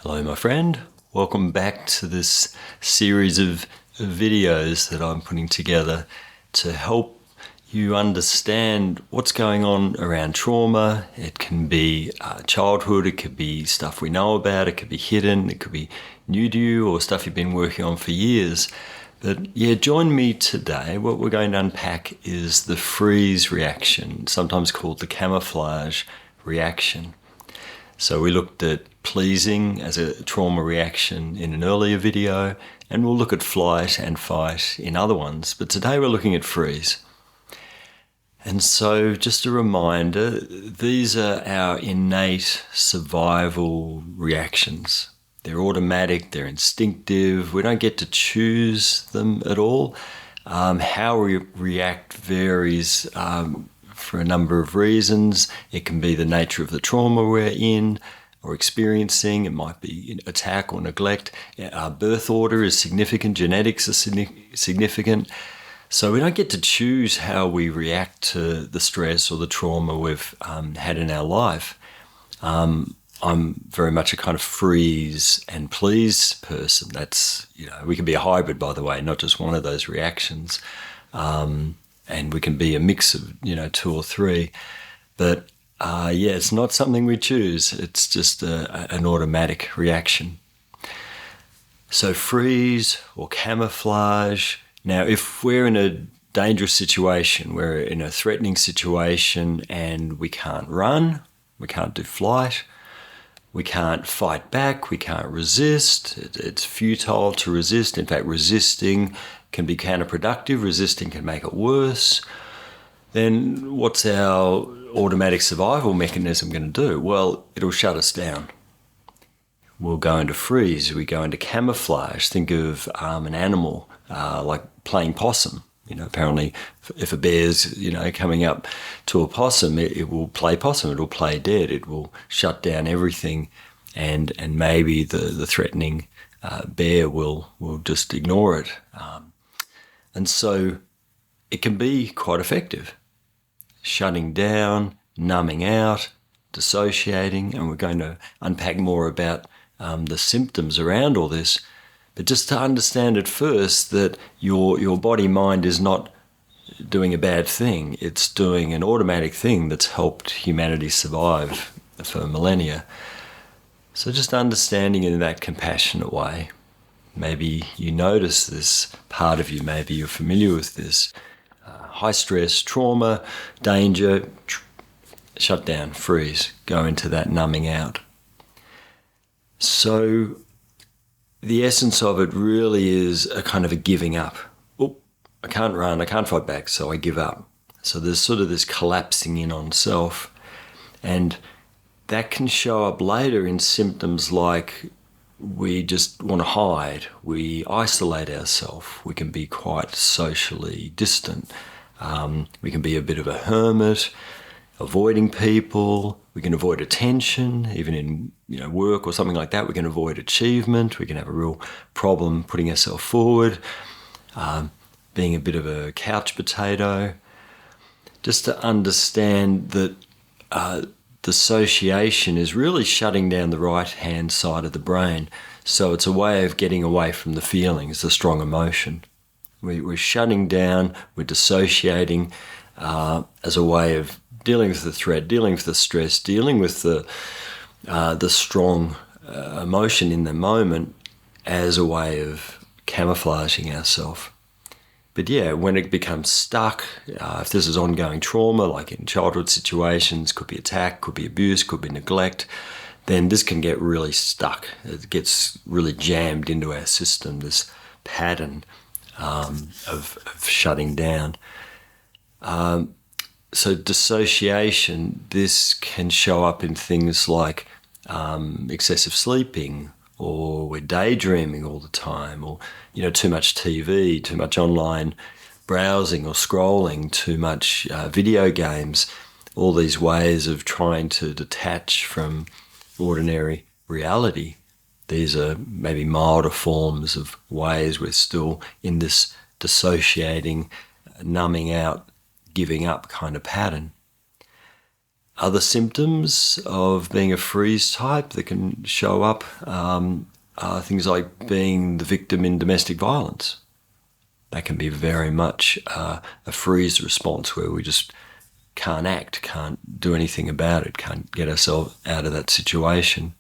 Hello, my friend. Welcome back to this series of videos that I'm putting together to help you understand what's going on around trauma. It can be childhood, it could be stuff we know about, it could be hidden, it could be new to you or stuff you've been working on for years. But yeah, join me today. What we're going to unpack is the freeze reaction, sometimes called the camouflage reaction. So we looked at pleasing as a trauma reaction in an earlier video, and we'll look at flight and fight in other ones. But today we're looking at freeze. And so just a reminder, these are our innate survival reactions. They're automatic, they're instinctive, we don't get to choose them at all. How we react varies for a number of reasons. It can be the nature of the trauma we're in or experiencing. It might be attack or neglect. Our birth order is significant. Genetics are significant. So we don't get to choose how we react to the stress or the trauma we've had in our life. I'm very much a kind of freeze and please person. That's, we can be a hybrid, by the way, not just one of those reactions. And we can be a mix of, two or three. But it's not something we choose. It's just an automatic reaction. So freeze or camouflage. Now, if we're in a dangerous situation, we're in a threatening situation and we can't run, we can't do flight, we can't fight back, we can't resist. It's futile to resist. In fact, resisting can be counterproductive. Resisting can make it worse. Then what's our automatic survival mechanism going to do? Well, it'll shut us down. We'll go into freeze. We go into camouflage. Think of an animal like playing possum. Apparently if a bear's, coming up to a possum, it will play possum. It'll play dead. It will shut down everything. And maybe the threatening bear will just ignore it. And so it can be quite effective. Shutting down, numbing out, dissociating, and we're going to unpack more about the symptoms around all this. But just to understand at first that your body-mind is not doing a bad thing. It's doing an automatic thing that's helped humanity survive for millennia. So just understanding in that compassionate way. Maybe you notice this part of you, maybe you're familiar with this. High stress, trauma, danger, shut down, freeze, go into that numbing out. So the essence of it really is a kind of a giving up. Oh, I can't run, I can't fight back, so I give up. So there's sort of this collapsing in on self. And that can show up later in symptoms like we just want to hide, we isolate ourselves, we can be quite socially distant, we can be a bit of a hermit, avoiding people, we can avoid attention, even in work or something like that, we can avoid achievement, we can have a real problem putting ourselves forward, being a bit of a couch potato. Just to understand that dissociation is really shutting down the right-hand side of the brain. So it's a way of getting away from the feelings, the strong emotion. We're shutting down, we're dissociating as a way of dealing with the threat, dealing with the stress, dealing with the strong emotion in the moment as a way of camouflaging ourselves. But when it becomes stuck, if this is ongoing trauma, like in childhood situations, could be attack, could be abuse, could be neglect, then this can get really stuck. It gets really jammed into our system, this pattern of shutting down. So dissociation, this can show up in things like excessive sleeping, or we're daydreaming all the time, or too much TV, too much online browsing or scrolling, too much video games, all these ways of trying to detach from ordinary reality. These are maybe milder forms of ways we're still in this dissociating, numbing out, giving up kind of pattern. Other symptoms of being a freeze type that can show up are things like being the victim in domestic violence. That can be very much a freeze response where we just can't act, can't do anything about it, can't get ourselves out of that situation.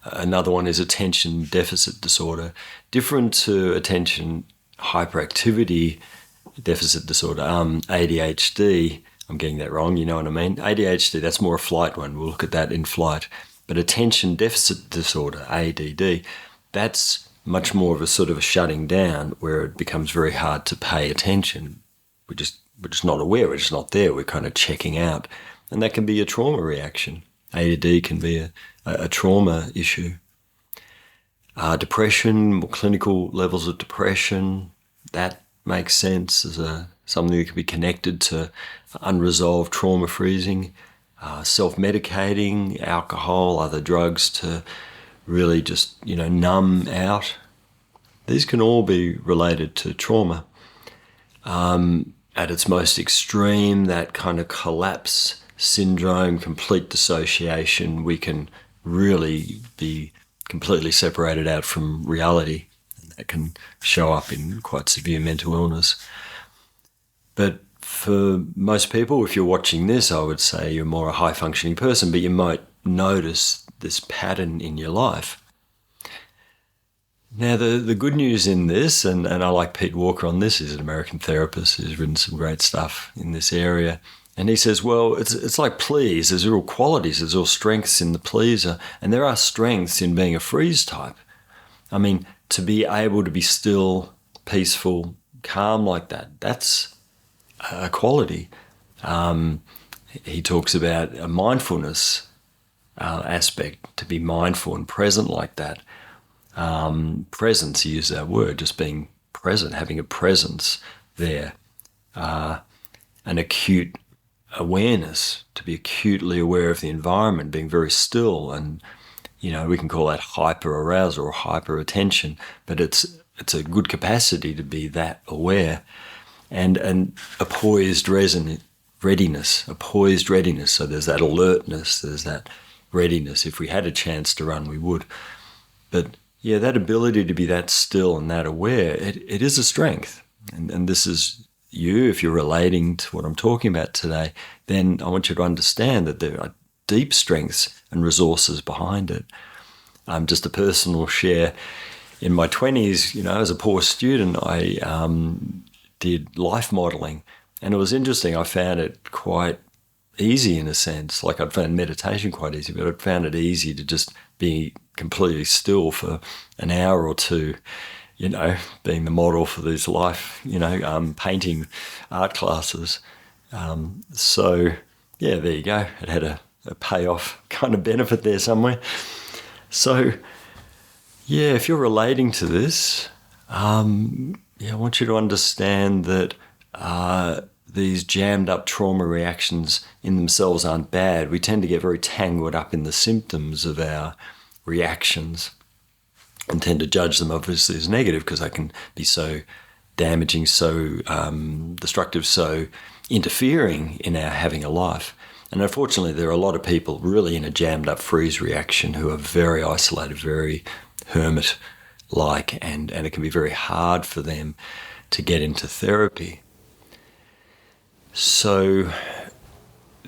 Another one is attention deficit disorder. Different to attention hyperactivity deficit disorder, ADHD, I'm getting that wrong, you know what I mean? ADHD, that's more a flight one. We'll look at that in flight. But attention deficit disorder, ADD, that's much more of a sort of a shutting down where it becomes very hard to pay attention. We're just not aware, we're just not there, we're kind of checking out. And that can be a trauma reaction. ADD can be a trauma issue. Depression, more clinical levels of depression, that makes sense as something that can be connected to unresolved trauma freezing. Self-medicating, alcohol, other drugs to really just, numb out. These can all be related to trauma. At its most extreme, that kind of collapse syndrome, complete dissociation, we can really be completely separated out from reality. And that can show up in quite severe mental illness. But for most people, if you're watching this, I would say you're more a high-functioning person, but you might notice this pattern in your life. Now, the good news in this, and I like Pete Walker on this, he's an American therapist who's written some great stuff in this area. And he says, well, it's like please. There's real qualities, there's real strengths in the pleaser, and there are strengths in being a freeze type. I mean, to be able to be still, peaceful, calm like that, that's a quality. He talks about a mindfulness aspect, to be mindful and present like that. Presence, he used that word, just being present, having a presence there. An acute awareness, to be acutely aware of the environment, being very still, and we can call that hyper arousal or hyper attention, but it's a good capacity to be that aware, and a poised readiness. So there's that alertness, there's that readiness. If we had a chance to run, we would. But yeah, that ability to be that still and that aware, it is a strength, and this is you, if you're relating to what I'm talking about today, then I want you to understand that there are deep strengths and resources behind it. Just a personal share. In my 20s, as a poor student, I did life modeling, and it was interesting. I found it quite easy in a sense. Like I'd found meditation quite easy, but I'd found it easy to just be completely still for an hour or two, being the model for these life, painting art classes. So, yeah, there you go. It had a payoff kind of benefit there somewhere. So, yeah, if you're relating to this, I want you to understand that these jammed up trauma reactions in themselves aren't bad. We tend to get very tangled up in the symptoms of our reactions and tend to judge them obviously as negative because they can be so damaging, so destructive, so interfering in our having a life. And unfortunately, there are a lot of people really in a jammed up freeze reaction who are very isolated, very hermit-like, and it can be very hard for them to get into therapy. So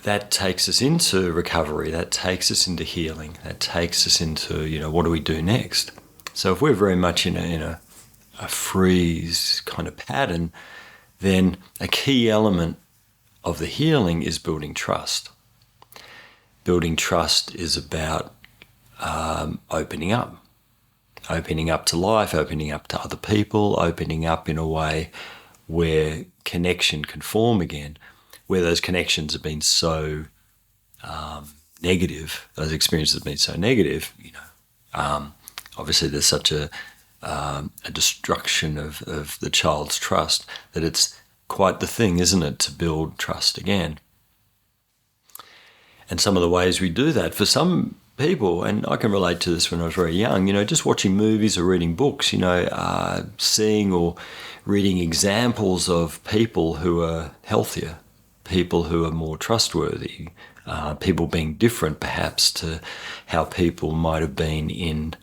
that takes us into recovery, that takes us into healing, that takes us into, what do we do next? So if we're very much in a freeze kind of pattern, then a key element of the healing is building trust. Building trust is about opening up to life, opening up to other people, opening up in a way where connection can form again, where those connections have been so negative, those experiences have been so negative, obviously there's such a destruction of the child's trust that it's quite the thing, isn't it, to build trust again. And some of the ways we do that, for some people, and I can relate to this when I was very young, just watching movies or reading books, seeing or reading examples of people who are healthier, people who are more trustworthy, people being different perhaps to how people might have been in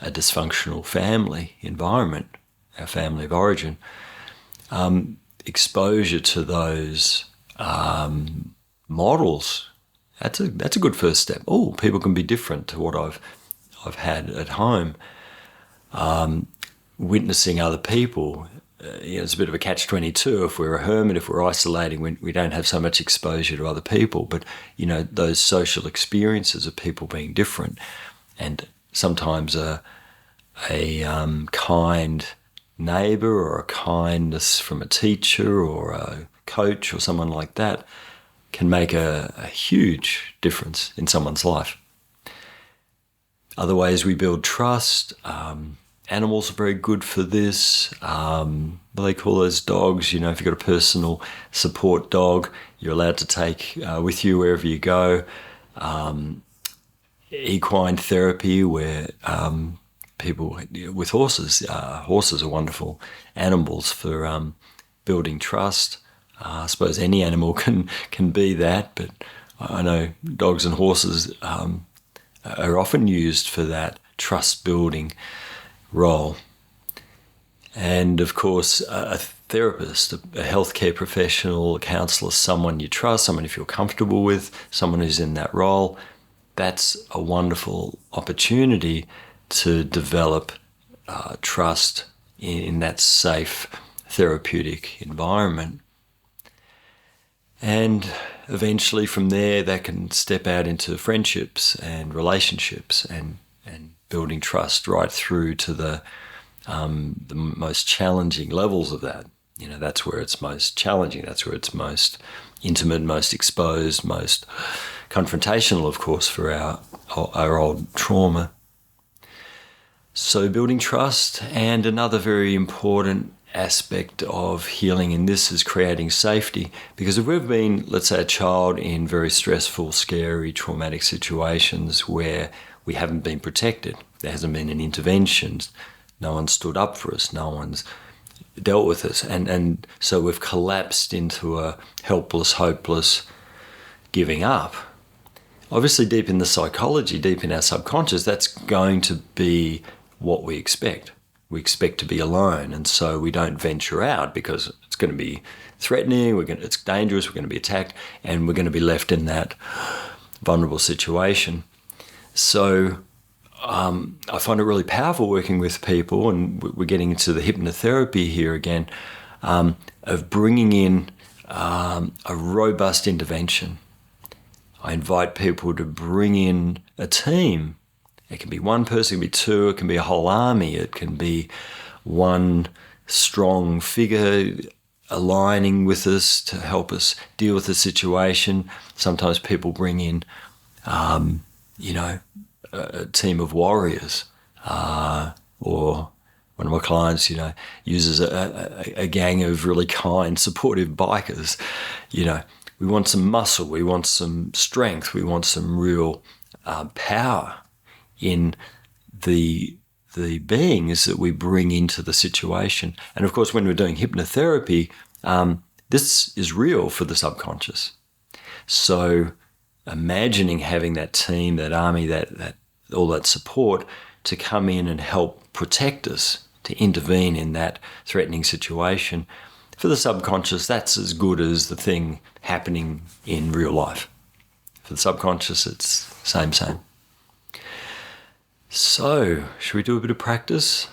a dysfunctional family environment, our family of origin. Exposure to those models, that's a good first step. Oh, people can be different to what I've had at home. Witnessing other people, it's a bit of a catch-22. If we're a hermit, if we're isolating, we don't have so much exposure to other people. But, those social experiences of people being different, and sometimes a kind neighbour or a kindness from a teacher or a coach or someone like that can make a huge difference in someone's life. Other ways we build trust. Animals are very good for this. What they call those dogs, if you've got a personal support dog, you're allowed to take with you wherever you go. Equine therapy, where people with horses are wonderful animals for building trust. I suppose any animal can be that, but I know dogs and horses are often used for that trust-building role. And of course, a therapist, a healthcare professional, a counsellor, someone you trust, someone you feel comfortable with, someone who's in that role, that's a wonderful opportunity to develop trust in that safe therapeutic environment. And eventually from there, that can step out into friendships and relationships and building trust right through to the most challenging levels of that. That's where it's most challenging. That's where it's most intimate, most exposed, most confrontational, of course, for our old trauma. So building trust, and another very important aspect of healing in this is creating safety. Because if we've been, let's say, a child in very stressful, scary, traumatic situations where we haven't been protected, there hasn't been an intervention, no one stood up for us, no one's dealt with us, and so we've collapsed into a helpless, hopeless giving up. Obviously, deep in the psychology, deep in our subconscious, that's going to be what we expect. We expect to be alone, and so we don't venture out because it's going to be threatening, it's dangerous, we're going to be attacked, and we're going to be left in that vulnerable situation. So I find it really powerful working with people, and we're getting into the hypnotherapy here again, of bringing in a robust intervention. I invite people to bring in a team. It can be one person, it can be two, it can be a whole army, it can be one strong figure aligning with us to help us deal with the situation. Sometimes people bring in, a team of warriors, or one of my clients, uses a gang of really kind, supportive bikers. We want some muscle, we want some strength, we want some real power in the beings that we bring into the situation. And of course, when we're doing hypnotherapy, this is real for the subconscious. So imagining having that team, that army, that all that support to come in and help protect us, to intervene in that threatening situation, for the subconscious, that's as good as the thing happening in real life. For the subconscious, it's same. So, should we do a bit of practice?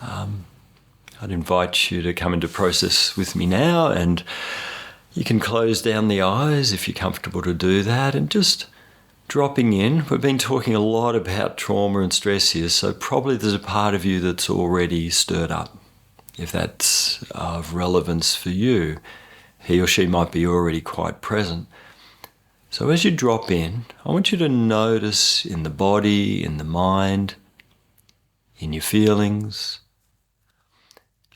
I'd invite you to come into process with me now, and you can close down the eyes if you're comfortable to do that, and just dropping in. We've been talking a lot about trauma and stress here, so probably there's a part of you that's already stirred up. If that's of relevance for you, he or she might be already quite present. So as you drop in, I want you to notice in the body, in the mind, in your feelings,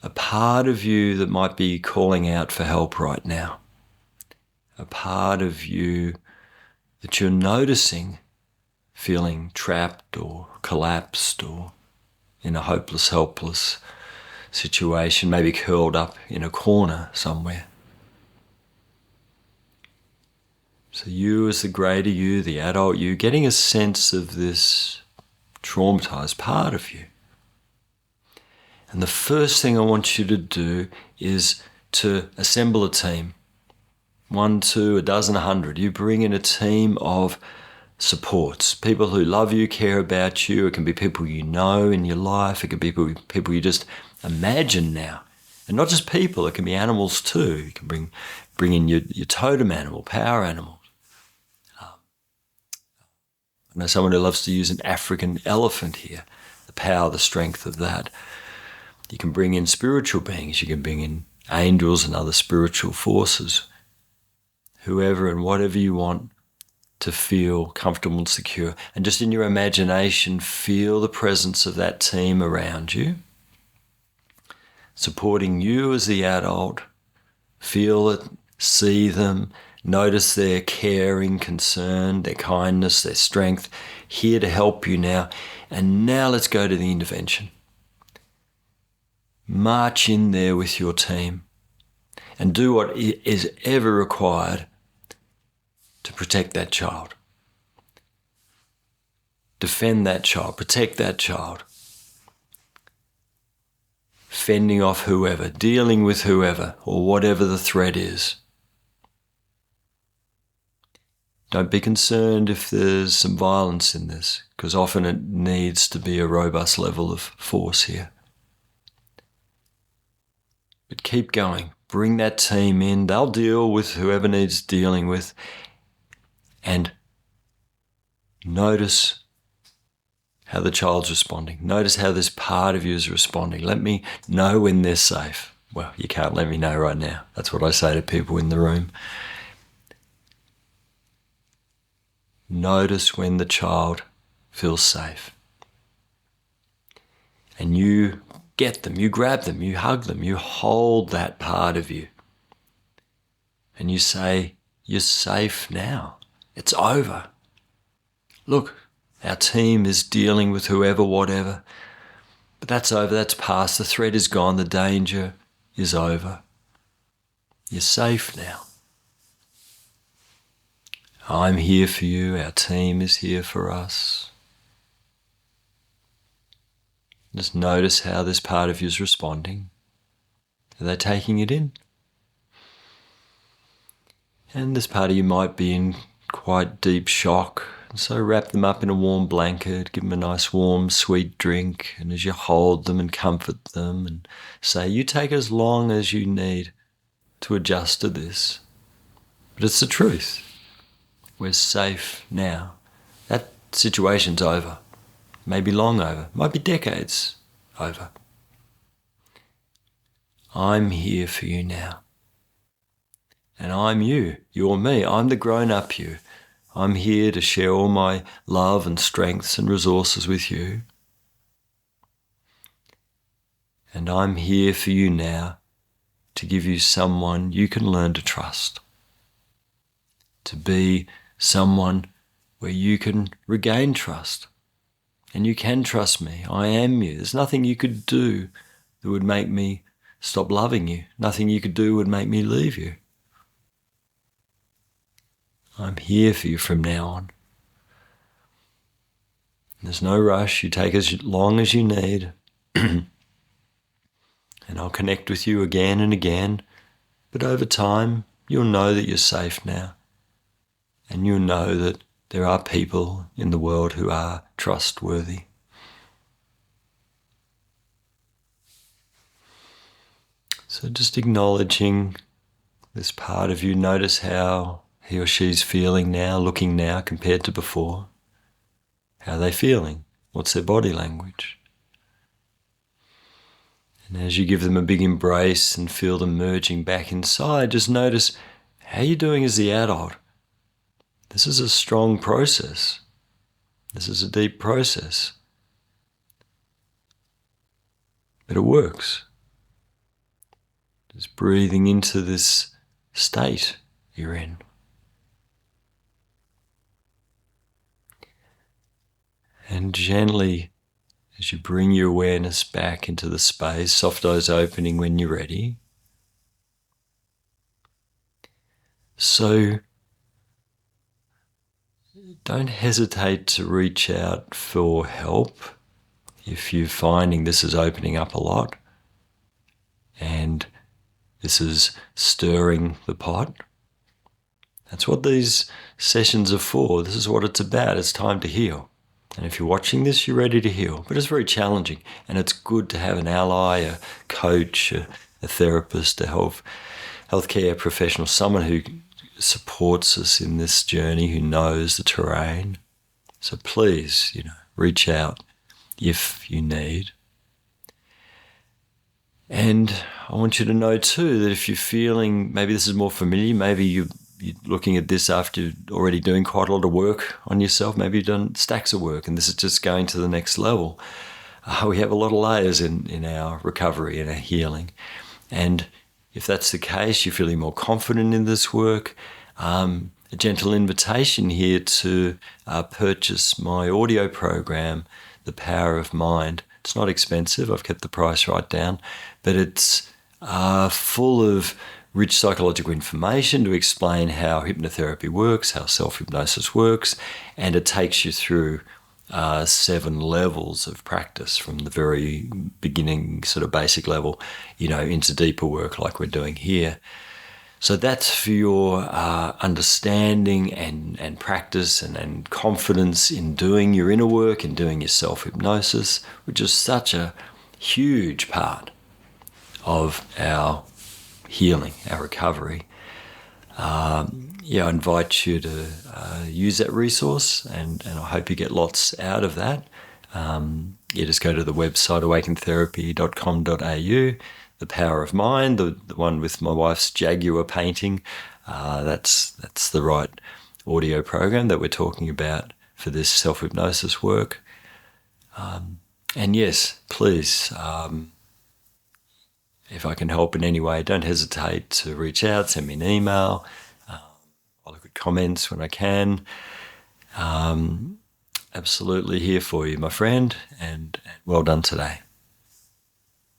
a part of you that might be calling out for help right now. A part of you that you're noticing feeling trapped or collapsed or in a hopeless, helpless situation, maybe curled up in a corner somewhere. So you as the greater you, the adult you, getting a sense of this traumatized part of you. And the first thing I want you to do is to assemble a team. 1, 2, a dozen, 100. You bring in a team of supports, people who love you, care about you. It can be people you know in your life. It can be people you just imagine now. And not just people, it can be animals too. You can bring in your totem animal, power animals. I know someone who loves to use an African elephant here, the power, the strength of that. You can bring in spiritual beings. You can bring in angels and other spiritual forces. Whoever and whatever you want to feel comfortable and secure. And just in your imagination, feel the presence of that team around you, supporting you as the adult. Feel it, see them, notice their caring, concern, their kindness, their strength, here to help you now. And now let's go to the intervention. March in there with your team and do what is ever required to protect that child. Defend that child, protect that child. Fending off whoever, dealing with whoever or whatever the threat is. Don't be concerned if there's some violence in this, because often it needs to be a robust level of force here. But keep going. Bring that team in. They'll deal with whoever needs dealing with. And notice how the child's responding. Notice how this part of you is responding. Let me know when they're safe. Well, you can't let me know right now. That's what I say to people in the room. Notice when the child feels safe. And you get them, you grab them, you hug them, you hold that part of you. And you say, you're safe now. It's over. Look, our team is dealing with whoever, whatever. But that's over, that's past. The threat is gone, the danger is over. You're safe now. I'm here for you, our team is here for us. Just notice how this part of you is responding. Are they taking it in? And this part of you might be in quite deep shock. And so wrap them up in a warm blanket, give them a nice warm sweet drink, and as you hold them and comfort them and say, you take as long as you need to adjust to this. But it's the truth. We're safe now. That situation's over. Maybe long over. Might be decades over. I'm here for you now. And I'm you. You're me. I'm the grown-up you. I'm here to share all my love and strengths and resources with you. And I'm here for you now to give you someone you can learn to trust. To be someone where you can regain trust. And you can trust me. I am you. There's nothing you could do that would make me stop loving you. Nothing you could do would make me leave you. I'm here for you from now on. There's no rush. You take as long as you need. And I'll connect with you again and again. But over time, you'll know that you're safe now. And you'll know that there are people in the world who are trustworthy. So just acknowledging this part of you, notice how he or she's feeling now, looking now compared to before. How are they feeling? What's their body language? And as you give them a big embrace and feel them merging back inside, just notice how you're doing as the adult. This is a strong process. This is a deep process. But it works. Just breathing into this state you're in. And gently, as you bring your awareness back into the space, soft eyes opening when you're ready. So don't hesitate to reach out for help if you're finding this is opening up a lot and this is stirring the pot. That's what these sessions are for. This is what it's about. It's time to heal. And if you're watching this, you're ready to heal. But it's very challenging, and it's good to have an ally, a coach, a therapist, a healthcare professional, someone who supports us in this journey, who knows the terrain. So please, reach out if you need. And I want you to know too that if you're feeling maybe this is more familiar, maybe you're looking at this after you're already doing quite a lot of work on yourself, maybe you've done stacks of work and this is just going to the next level. We have a lot of layers in our recovery and our healing. And if that's the case, you're feeling more confident in this work, a gentle invitation here to purchase my audio program, The Power of Mind. It's not expensive. I've kept the price right down, but it's full of rich psychological information to explain how hypnotherapy works, how self-hypnosis works, and it takes you through 7 levels of practice from the very beginning, sort of basic level, into deeper work like we're doing here. So that's for your understanding and practice and confidence in doing your inner work and doing your self-hypnosis, which is such a huge part of our healing, our recovery. I invite you to use that resource, and I hope you get lots out of that. You just go to the website awakentherapy.com.au. The Power of Mind, the one with my wife's Jaguar painting, that's the right audio program that we're talking about for this self-hypnosis work. And yes, please, if I can help in any way, don't hesitate to reach out, send me an email. I'll look at comments when I can. Absolutely here for you, my friend, and well done today.